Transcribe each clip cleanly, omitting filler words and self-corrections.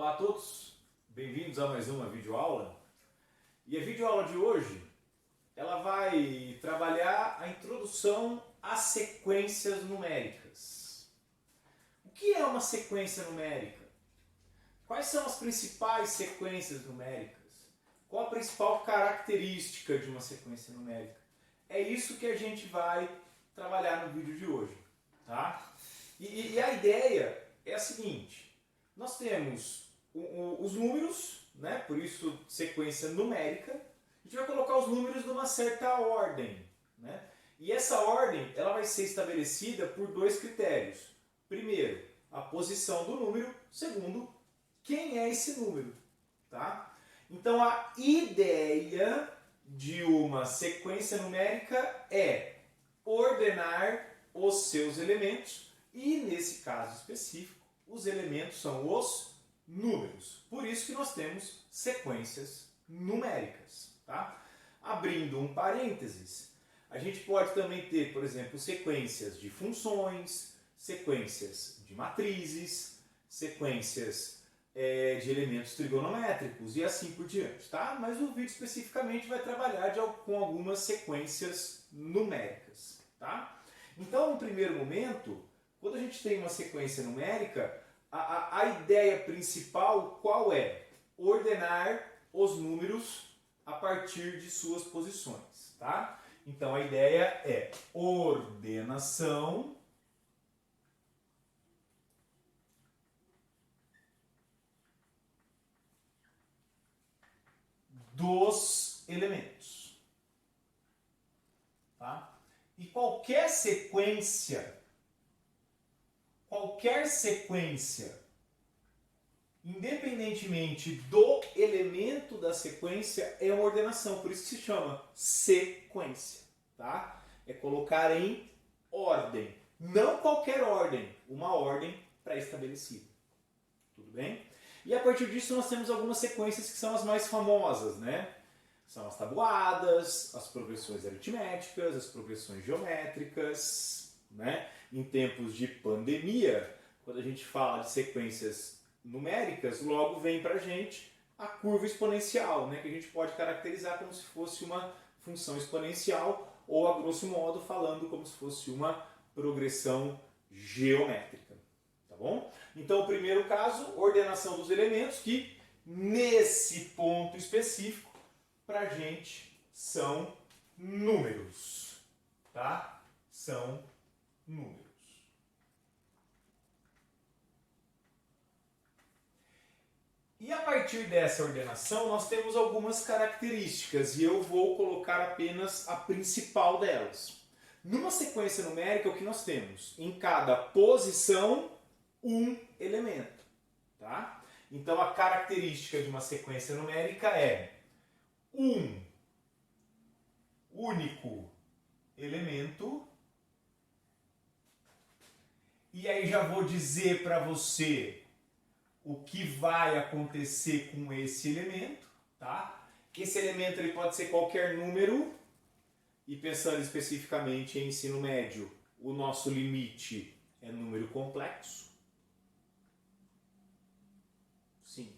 Olá a todos, bem-vindos a mais uma videoaula. E a videoaula de hoje, ela vai trabalhar a introdução às sequências numéricas. O que é uma sequência numérica? Quais são as principais sequências numéricas? Qual a principal característica de uma sequência numérica? É isso que a gente vai trabalhar no vídeo de hoje, tá? E a ideia é a seguinte: nós temos os números, né? Por isso sequência numérica. A gente vai colocar os números numa certa ordem, né? E essa ordem ela vai ser estabelecida por dois critérios. Primeiro, a posição do número. Segundo, quem é esse número, tá? Então a ideia de uma sequência numérica é ordenar os seus elementos e, nesse caso específico, os elementos são os números. Por isso que nós temos sequências numéricas, tá? Abrindo um parênteses, a gente pode também ter, por exemplo, sequências de funções, sequências de matrizes, sequências de elementos trigonométricos e assim por diante, tá? Mas o vídeo especificamente vai trabalhar com algumas sequências numéricas, tá? Então, no primeiro momento, quando a gente tem uma sequência numérica, a ideia principal qual é? Ordenar os números a partir de suas posições, tá? Então a ideia é ordenação dos elementos, tá? E qualquer sequência, independentemente do elemento da sequência, é uma ordenação, por isso que se chama sequência, tá? É colocar em ordem, não qualquer ordem, uma ordem pré-estabelecida, tudo bem? E a partir disso nós temos algumas sequências que são as mais famosas, né? São as tabuadas, as progressões aritméticas, as progressões geométricas, né? Em tempos de pandemia, quando a gente fala de sequências numéricas, logo vem pra gente a curva exponencial, né? Que a gente pode caracterizar como se fosse uma função exponencial ou, a grosso modo, falando como se fosse uma progressão geométrica, tá bom? Então, o primeiro caso, ordenação dos elementos, que nesse ponto específico, pra gente, são números, tá? São números. E a partir dessa ordenação, nós temos algumas características, e eu vou colocar apenas a principal delas. Numa sequência numérica, o que nós temos? Em cada posição, um elemento, tá? Então, a característica de uma sequência numérica é um único elemento. E aí já vou dizer para você o que vai acontecer com esse elemento, tá? Esse elemento ele pode ser qualquer número, e pensando especificamente em ensino médio, o nosso limite é número complexo. Sim,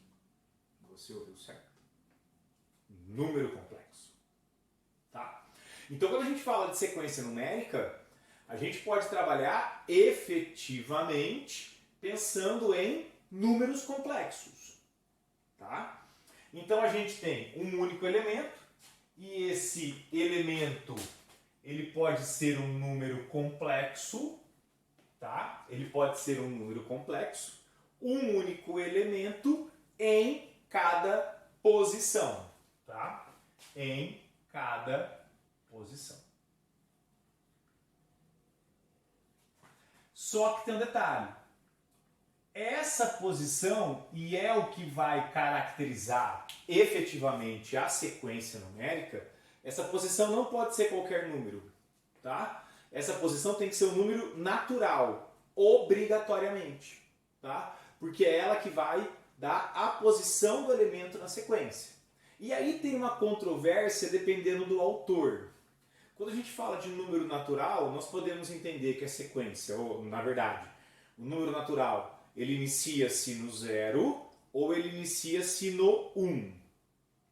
você ouviu certo. Número complexo, tá? Então, quando a gente fala de sequência numérica, a gente pode trabalhar efetivamente pensando em números complexos, tá? Então a gente tem um único elemento e esse elemento ele pode ser um número complexo, tá? Ele pode ser um número complexo, um único elemento em cada posição, tá? Em cada posição. Só que tem um detalhe. Essa posição, e é o que vai caracterizar efetivamente a sequência numérica, essa posição não pode ser qualquer número, tá? Essa posição tem que ser um número natural, obrigatoriamente, tá? Porque é ela que vai dar a posição do elemento na sequência. E aí tem uma controvérsia dependendo do autor. Quando a gente fala de número natural, nós podemos entender que a sequência, ou na verdade, o número natural, ele inicia-se no zero ou ele inicia-se no 1,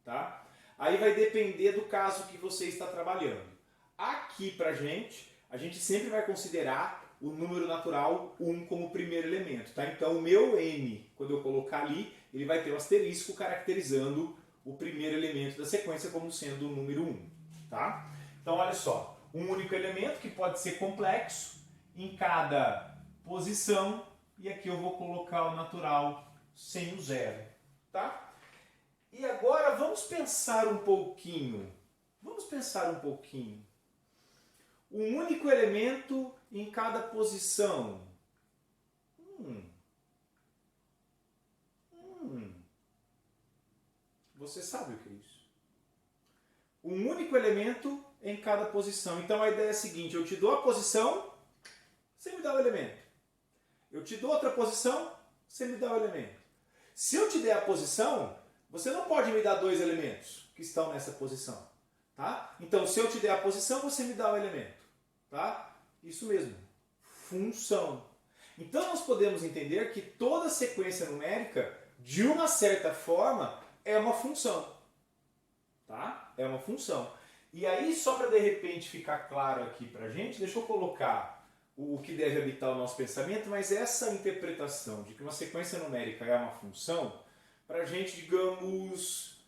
tá? Aí vai depender do caso que você está trabalhando. Aqui pra gente, a gente sempre vai considerar o número natural 1 como primeiro elemento, tá? Então o meu n, quando eu colocar ali, ele vai ter o asterisco caracterizando o primeiro elemento da sequência como sendo o número 1, tá? Então olha só, um único elemento que pode ser complexo em cada posição, e aqui eu vou colocar o natural sem o zero, tá? E agora vamos pensar um pouquinho. Um único elemento em cada posição. Você sabe o que é isso? Um único elemento em cada posição. Então a ideia é a seguinte, eu te dou a posição, você me dá o elemento. Eu te dou outra posição, você me dá o elemento. Se eu te der a posição, você não pode me dar dois elementos que estão nessa posição. Tá? Então, se eu te der a posição, você me dá o elemento. Tá? Isso mesmo. Função. Então, nós podemos entender que toda sequência numérica, de uma certa forma, é uma função. Tá? É uma função. E aí, só para de repente ficar claro aqui para a gente, deixa eu colocar o que deve habitar o nosso pensamento, mas essa interpretação de que uma sequência numérica é uma função, para a gente, digamos,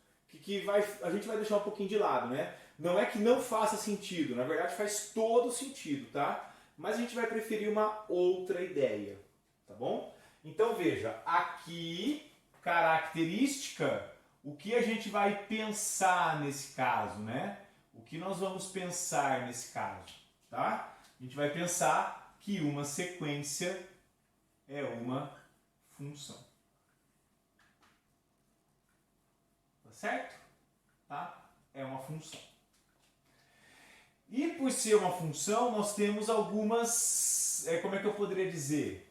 a gente vai deixar um pouquinho de lado, né? Não é que não faça sentido, na verdade faz todo sentido, tá? Mas a gente vai preferir uma outra ideia, tá bom? Então veja, aqui, característica, o que a gente vai pensar nesse caso, né? O que nós vamos pensar nesse caso, tá? A gente vai pensar que uma sequência é uma função. Tá certo? Tá? É uma função. E por ser uma função, nós temos algumas, como é que eu poderia dizer?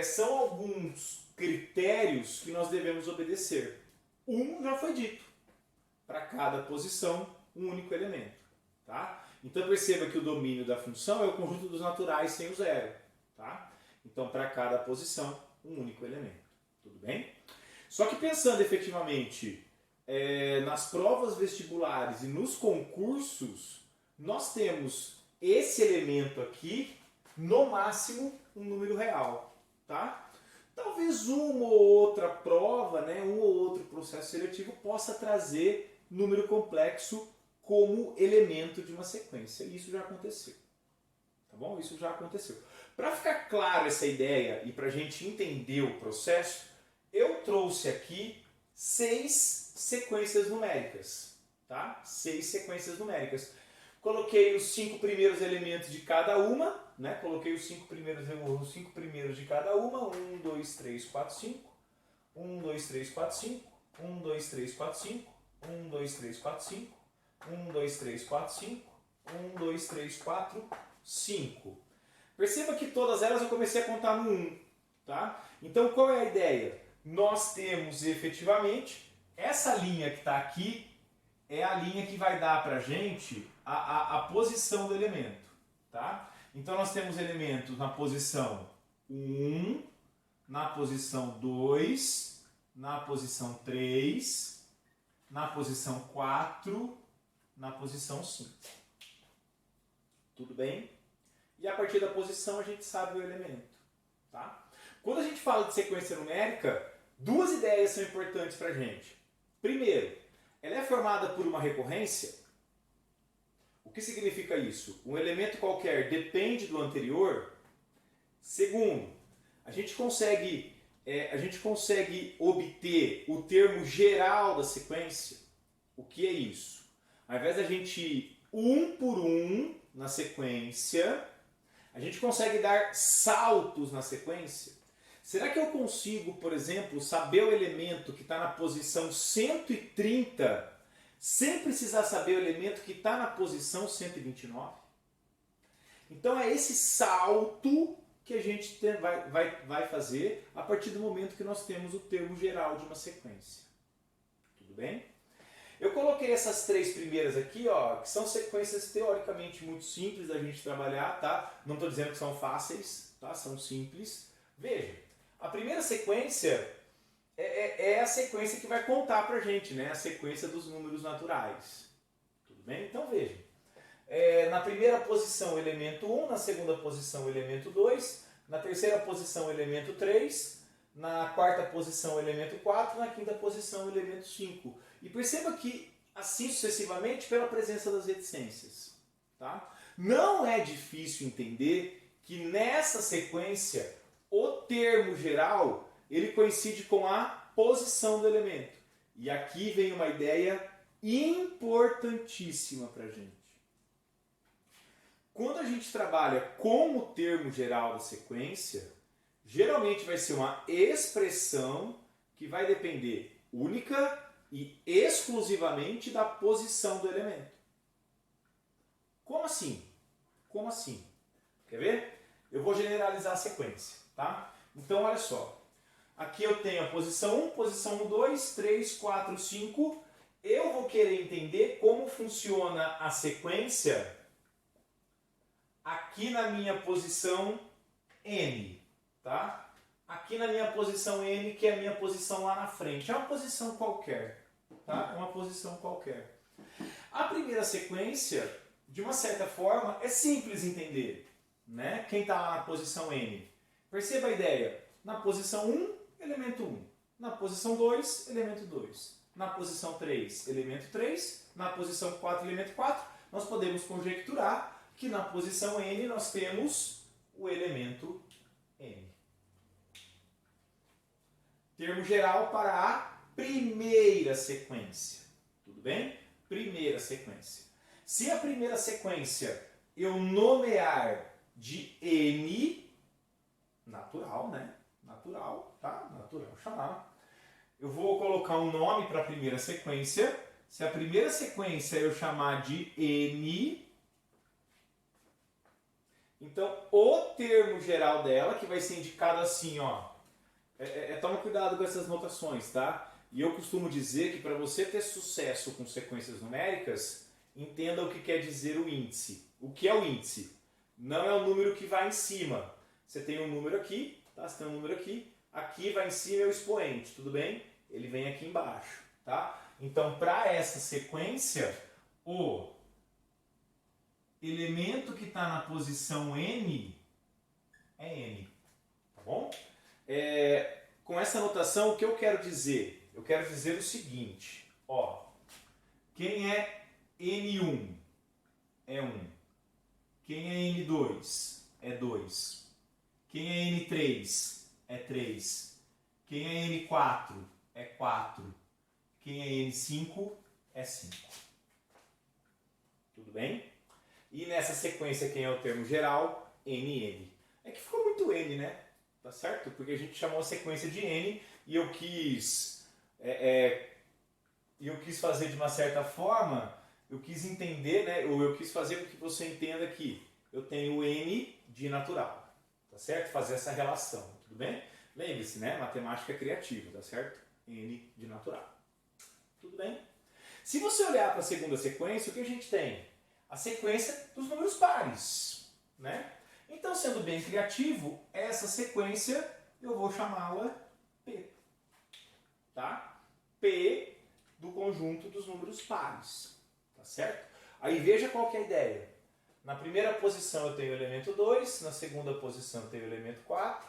São alguns critérios que nós devemos obedecer. Um já foi dito. Para cada posição, um único elemento. Tá? Então perceba que o domínio da função é o conjunto dos naturais sem o zero. Tá? Então para cada posição, um único elemento. Tudo bem? Só que pensando efetivamente nas provas vestibulares e nos concursos, nós temos esse elemento aqui, no máximo, um número real. Tá? Talvez uma ou outra prova, né, um ou outro processo seletivo possa trazer número complexo como elemento de uma sequência. Isso já aconteceu. Tá bom? Isso já aconteceu. Para ficar claro essa ideia e para a gente entender o processo, eu trouxe aqui 6 sequências numéricas. Tá? 6 sequências numéricas. Coloquei os 5 primeiros elementos de cada uma, né? Coloquei os 5 primeiros de cada uma. 1, 2, 3, 4, 5. 1, 2, 3, 4, 5. 1, 2, 3, 4, 5. 1, 2, 3, 4, 5. 1, 2, 3, 4, 5. 1, 2, 3, 4, 5. Perceba que todas elas eu comecei a contar no 1. Tá? Então qual é a ideia? Nós temos efetivamente essa linha que está aqui, é a linha que vai dar para a gente a posição do elemento. Tá? Então nós temos elementos na posição 1, na posição 2, na posição 3, na posição 4, na posição 5. Tudo bem? E a partir da posição a gente sabe o elemento. Tá? Quando a gente fala de sequência numérica, duas ideias são importantes para a gente. Primeiro, ela é formada por uma recorrência. O que significa isso? Um elemento qualquer depende do anterior. Segundo, a gente consegue obter o termo geral da sequência. O que é isso? Ao invés da gente ir um por um na sequência, a gente consegue dar saltos na sequência. Será que eu consigo, por exemplo, saber o elemento que está na posição 130 sem precisar saber o elemento que está na posição 129? Então é esse salto que a gente vai fazer a partir do momento que nós temos o termo geral de uma sequência. Tudo bem? Eu coloquei essas 3 primeiras aqui, ó, que são sequências teoricamente muito simples da gente trabalhar, tá? Não estou dizendo que são fáceis, tá? São simples. Veja, a primeira sequência é a sequência que vai contar pra gente, né? A sequência dos números naturais. Tudo bem? Então veja. Na primeira posição, elemento 1, na segunda posição, elemento 2, na terceira posição, elemento 3, na quarta posição, elemento 4, na quinta posição, elemento 5. E perceba que, assim sucessivamente, pela presença das reticências. Tá? Não é difícil entender que nessa sequência, o termo geral, ele coincide com a posição do elemento. E aqui vem uma ideia importantíssima para a gente. Quando a gente trabalha com o termo geral da sequência, geralmente vai ser uma expressão que vai depender única e exclusivamente da posição do elemento. Como assim? Como assim? Quer ver? Eu vou generalizar a sequência, tá? Então, olha só. Aqui eu tenho a posição 1, posição 1, 2, 3, 4, 5. Eu vou querer entender como funciona a sequência aqui na minha posição N, tá? Aqui na minha posição N, que é a minha posição lá na frente. É uma posição qualquer, tá? É uma posição qualquer. A primeira sequência, de uma certa forma, é simples entender, né? Quem está lá na posição N. Perceba a ideia. Na posição 1, elemento 1. Na posição 2, elemento 2. Na posição 3, elemento 3. Na posição 4, elemento 4. Nós podemos conjecturar que na posição N nós temos o elemento N. Termo geral para a primeira sequência. Tudo bem? Primeira sequência. Se a primeira sequência eu nomear de N, natural, né? Natural, tá? Natural chamar. Eu vou colocar um nome para a primeira sequência. Se a primeira sequência eu chamar de N, então o termo geral dela, que vai ser indicado assim, ó. Toma cuidado com essas notações, tá? E eu costumo dizer que para você ter sucesso com sequências numéricas, entenda o que quer dizer o índice. O que é o índice? Não é o número que vai em cima. Você tem um número aqui, tá? Você tem um número aqui. Aqui vai em cima é o expoente, tudo bem? Ele vem aqui embaixo, tá? Então, para essa sequência, o elemento que está na posição N é N, tá bom? Com essa notação, o que eu quero dizer? Eu quero dizer o seguinte, ó. Quem é N1 é 1. Quem é N2 é 2. Quem é N3 é 3. Quem é N4 é 4. Quem é N5 é 5. Tudo bem? E nessa sequência, quem é o termo geral? NN. É que ficou muito N, né? Tá certo? Porque a gente chamou a sequência de N e eu quis fazer de uma certa forma, eu quis entender, né? Ou eu quis fazer com que você entenda que eu tenho N de natural. Tá certo? Fazer essa relação. Tudo bem? Lembre-se, né? Matemática criativa, tá certo? N de natural. Tudo bem? Se você olhar para a segunda sequência, o que a gente tem? A sequência dos números pares, né? Então, sendo bem criativo, essa sequência eu vou chamá-la P, tá? P do conjunto dos números pares, tá certo? Aí veja qual que é a ideia. Na primeira posição eu tenho o elemento 2, na segunda posição eu tenho o elemento 4,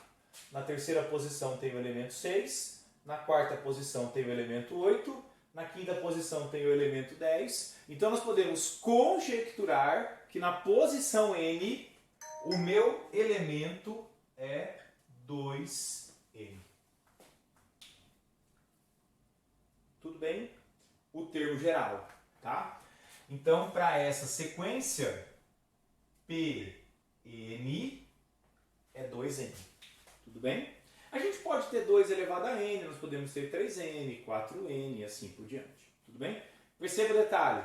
na terceira posição eu tenho o elemento 6, na quarta posição eu tenho o elemento 8, na quinta posição tem o elemento 10. Então nós podemos conjecturar que na posição N o meu elemento é 2N. Tudo bem? O termo geral, tá? Então para essa sequência PN é 2N. Tudo bem? A gente pode ter 2 elevado a N, nós podemos ter 3N, 4N e assim por diante. Tudo bem? Perceba o detalhe.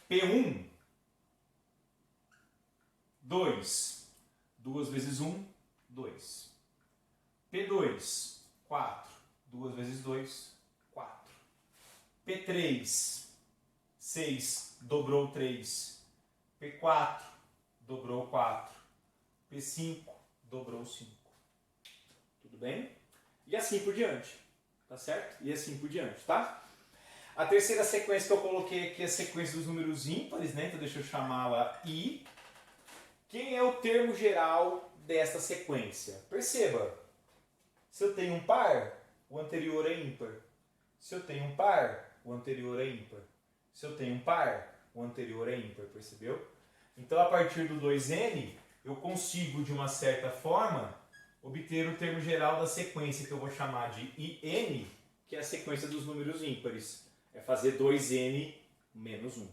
P1, 2. 2 vezes 1, 2. P2, 4. 2 vezes 2, 4. P3, 6. Dobrou 3. P4, dobrou 4. P5, dobrou 5. Tudo bem? E assim por diante, tá certo? E assim por diante, tá? A terceira sequência que eu coloquei aqui é a sequência dos números ímpares, né? Então deixa eu chamá-la I. Quem é o termo geral desta sequência? Perceba, se eu tenho um par, o anterior é ímpar. Se eu tenho um par, o anterior é ímpar. Se eu tenho um par, o anterior é ímpar, percebeu? Então, a partir do 2n, eu consigo, de uma certa forma, obter o termo geral da sequência, que eu vou chamar de IN, que é a sequência dos números ímpares. É fazer 2n menos 1.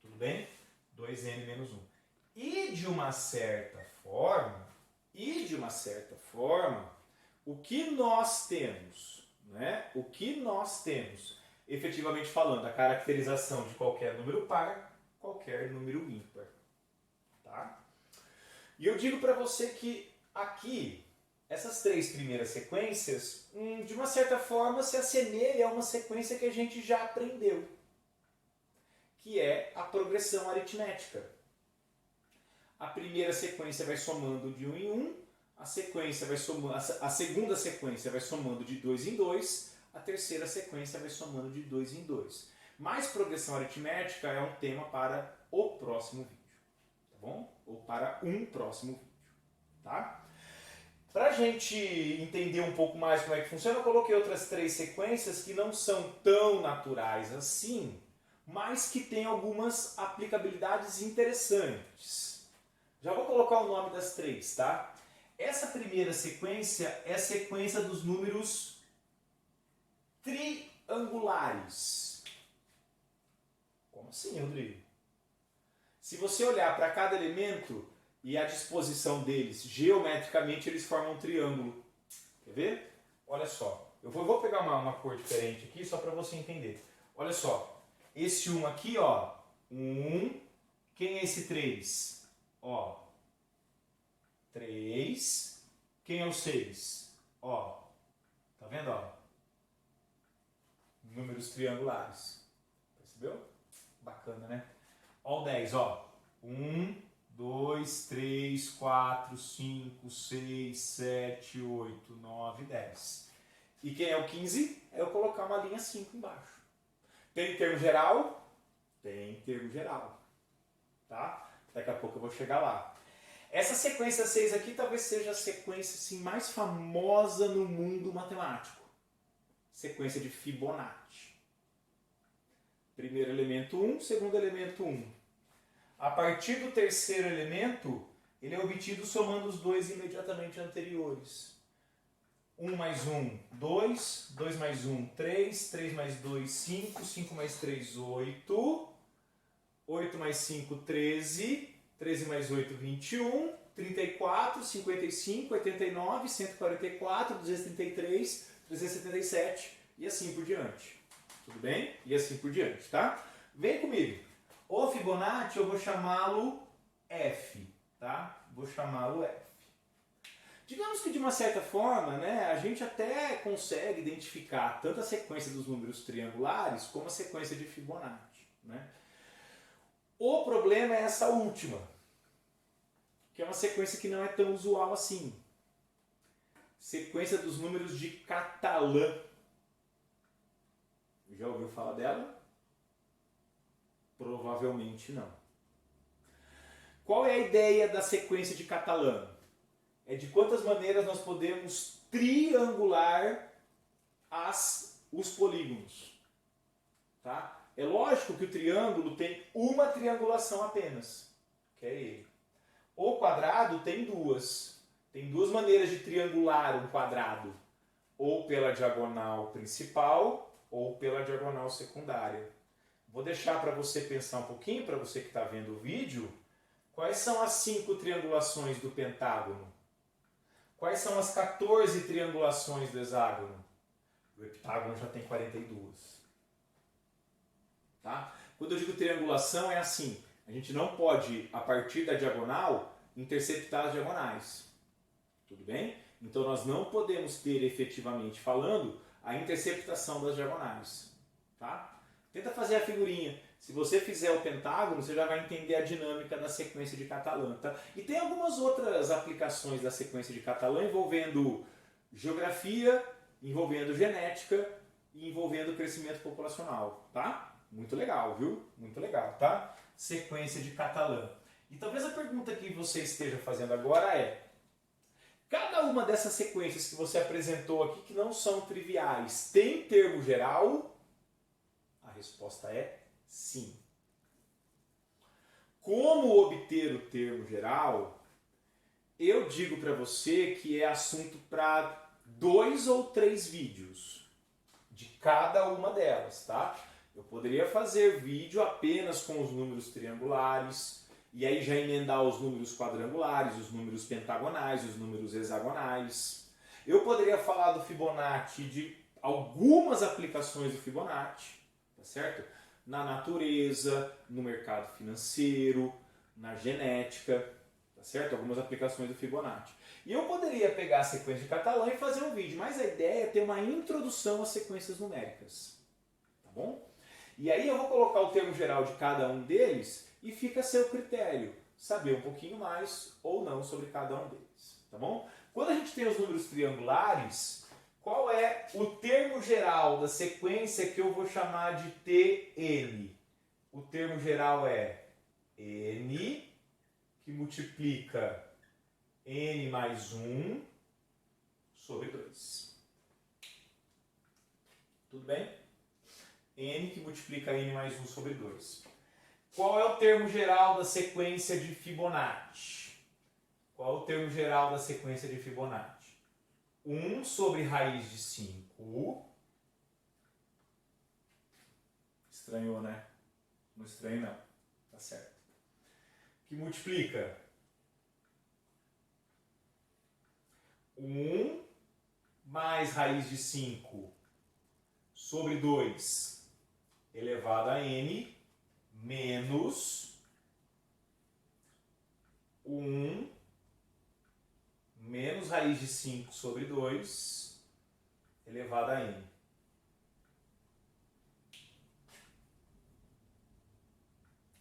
Tudo bem? 2n menos 1. E de uma certa forma, o que nós temos, né? O que nós temos, efetivamente falando, a caracterização de qualquer número par, qualquer número ímpar. Tá? E eu digo para você que aqui, essas três primeiras sequências, de uma certa forma, se assemelha a uma sequência que a gente já aprendeu, que é a progressão aritmética. A primeira sequência vai somando de 1 em 1, a segunda sequência vai somando de 2 em 2, a terceira sequência vai somando de 2 em 2. Mas progressão aritmética é um tema para o próximo vídeo, tá bom? Ou para um próximo vídeo, tá? Para a gente entender um pouco mais como é que funciona, eu coloquei outras três sequências que não são tão naturais assim, mas que têm algumas aplicabilidades interessantes. Já vou colocar o nome das três, tá? Essa primeira sequência é a sequência dos números triangulares. Como assim, Rodrigo? Se você olhar para cada elemento e a disposição deles, geometricamente eles formam um triângulo. Quer ver? Olha só. Eu vou pegar uma cor diferente aqui só para você entender. Olha só. Esse 1 aqui, ó. 1. Quem é esse 3? Ó. 3. Quem é o 6? Ó. Tá vendo, ó? Números triangulares. Percebeu? Bacana, né? Ó o 10, ó. 1, 2, 3, 4, 5, 6, 7, 8, 9, 10. E quem é o 15? É eu colocar uma linha 5 embaixo. Tem termo geral? Tem termo geral. Tá? Daqui a pouco eu vou chegar lá. Essa sequência 6 aqui talvez seja a sequência assim, mais famosa no mundo matemático. Sequência de Fibonacci. Primeiro elemento 1, segundo elemento 1. A partir do terceiro elemento, ele é obtido somando os dois imediatamente anteriores. 1 mais 1, 2. 2 mais 1, 3. 3 mais 2, 5. 5 mais 3, 8. 8 mais 5, 13. 13 mais 8, 21. 34, 55, 89, 144, 233, 377 e assim por diante. Tudo bem? E assim por diante, tá? Vem comigo. O Fibonacci eu vou chamá-lo F, tá? Vou chamá-lo F. Digamos que de uma certa forma, né, a gente até consegue identificar tanto a sequência dos números triangulares como a sequência de Fibonacci, né? O problema é essa última, que é uma sequência que não é tão usual assim. Sequência dos números de Catalan. Já ouviu falar dela? Provavelmente não. Qual é a ideia da sequência de Catalan? É de quantas maneiras nós podemos triangular os polígonos. Tá? É lógico que o triângulo tem uma triangulação apenas, que é ele. O quadrado tem duas. Tem duas maneiras de triangular um quadrado. Ou pela diagonal principal, ou pela diagonal secundária. Vou deixar para você pensar um pouquinho, para você que está vendo o vídeo, quais são as 5 triangulações do pentágono? Quais são as 14 triangulações do hexágono? O heptágono já tem 42. Tá? Quando eu digo triangulação é assim, a gente não pode, a partir da diagonal, interceptar as diagonais. Tudo bem? Então nós não podemos ter, efetivamente falando, a interceptação das diagonais. Tá? Tenta fazer a figurinha. Se você fizer o pentágono, você já vai entender a dinâmica da sequência de Catalan. Tá? E tem algumas outras aplicações da sequência de Catalan envolvendo geografia, envolvendo genética e envolvendo crescimento populacional, tá? Muito legal, viu? Muito legal, tá? Sequência de Catalan. E talvez a pergunta que você esteja fazendo agora é: cada uma dessas sequências que você apresentou aqui, que não são triviais, tem termo geral? A resposta é sim. Como obter o termo geral? Eu digo para você que é assunto para 2 ou 3 vídeos de cada uma delas, tá? Eu poderia fazer vídeo apenas com os números triangulares e aí já emendar os números quadrangulares, os números pentagonais, os números hexagonais. Eu poderia falar do Fibonacci, de algumas aplicações do Fibonacci, tá certo? Na natureza, no mercado financeiro, na genética, tá certo? Algumas aplicações do Fibonacci. E eu poderia pegar a sequência de Catalan e fazer um vídeo, mas a ideia é ter uma introdução às sequências numéricas, tá bom? E aí eu vou colocar o termo geral de cada um deles e fica a seu critério saber um pouquinho mais ou não sobre cada um deles, tá bom? Quando a gente tem os números triangulares, qual é o termo geral da sequência que eu vou chamar de Tn? O termo geral é n, que multiplica n mais 1 sobre 2. Tudo bem? N que multiplica n mais 1 sobre 2. Qual é o termo geral da sequência de Fibonacci? Qual é o termo geral da sequência de Fibonacci? 1 sobre raiz de 5. Estranhou, né? Não estranho não. Tá certo. Que multiplica 1 mais raiz de 5 sobre 2 elevado a n menos 1 menos raiz de 5 sobre 2 elevado a n.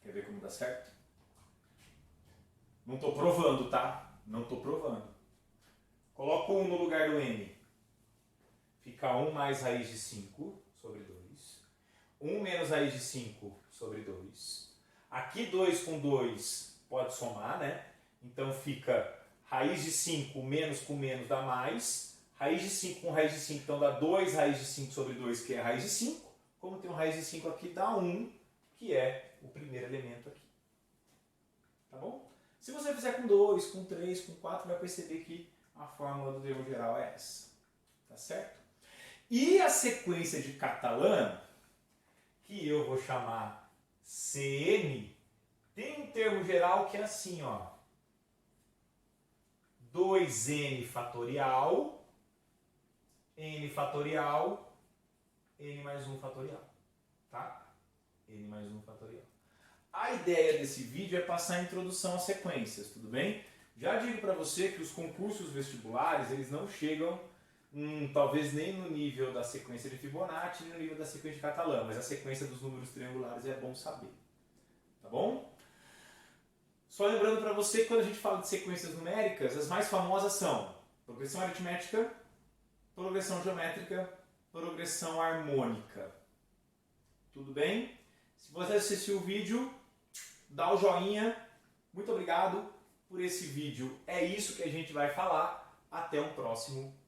Quer ver como dá certo? Não estou provando, tá? Não estou provando. Coloca 1 no lugar do n. Fica 1 mais raiz de 5 sobre 2. 1 menos raiz de 5 sobre 2. Aqui 2 com 2 pode somar, né? Então fica raiz de 5 menos com menos dá mais. Raiz de 5 com raiz de 5, então dá 2 raiz de 5 sobre 2, que é raiz de 5. Como tem um raiz de 5 aqui, dá 1, que é o primeiro elemento aqui. Tá bom? Se você fizer com 2, com 3, com 4, vai perceber que a fórmula do termo geral é essa. Tá certo? E a sequência de Catalan, que eu vou chamar Cn, tem um termo geral que é assim, ó. 2n fatorial, n fatorial, n mais 1 fatorial. Tá? N mais 1 fatorial. A ideia desse vídeo é passar a introdução às sequências, tudo bem? Já digo para você que os concursos vestibulares, eles não chegam talvez nem no nível da sequência de Fibonacci, nem no nível da sequência de Catalan, mas a sequência dos números triangulares é bom saber. Tá bom? Só lembrando para você que quando a gente fala de sequências numéricas, as mais famosas são progressão aritmética, progressão geométrica, progressão harmônica. Tudo bem? Se você assistiu o vídeo, dá o joinha. Muito obrigado por esse vídeo. É isso que a gente vai falar. Até um próximo